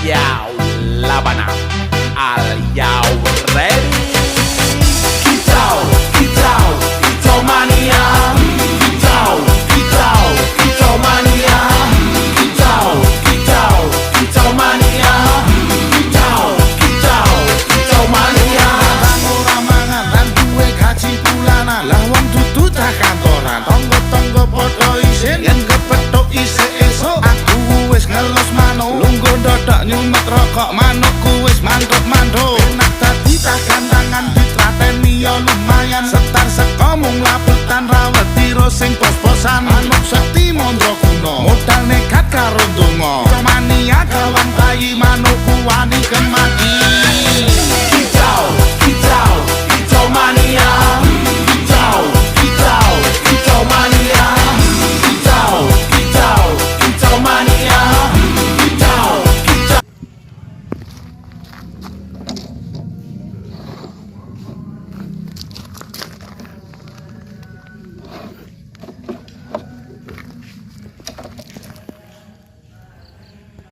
Yau Labana. Are you ready? Kicau, kicau, kicau mania. Kicau, kicau, kicau mania. Kicau, kicau, kicau mania. Kicau, kicau, kicau mania. Ora mangan lan duwe gaji bulanan, lah wong dudu cah kantoran. Tonggo-tonggo padha isin yen kepethuk isih esuk. Aku wis ngelos manuk, lungguh ndodok nyumet rokok manukku wis mantuk-mantuk. Enak dadi cah gantangan ditrateni ya lumayan. Setar seko mung labetan rawet tiro sing pos-posan. Manuk sekti mondro kuno, modal nekat karo donga. Mania kawan bayi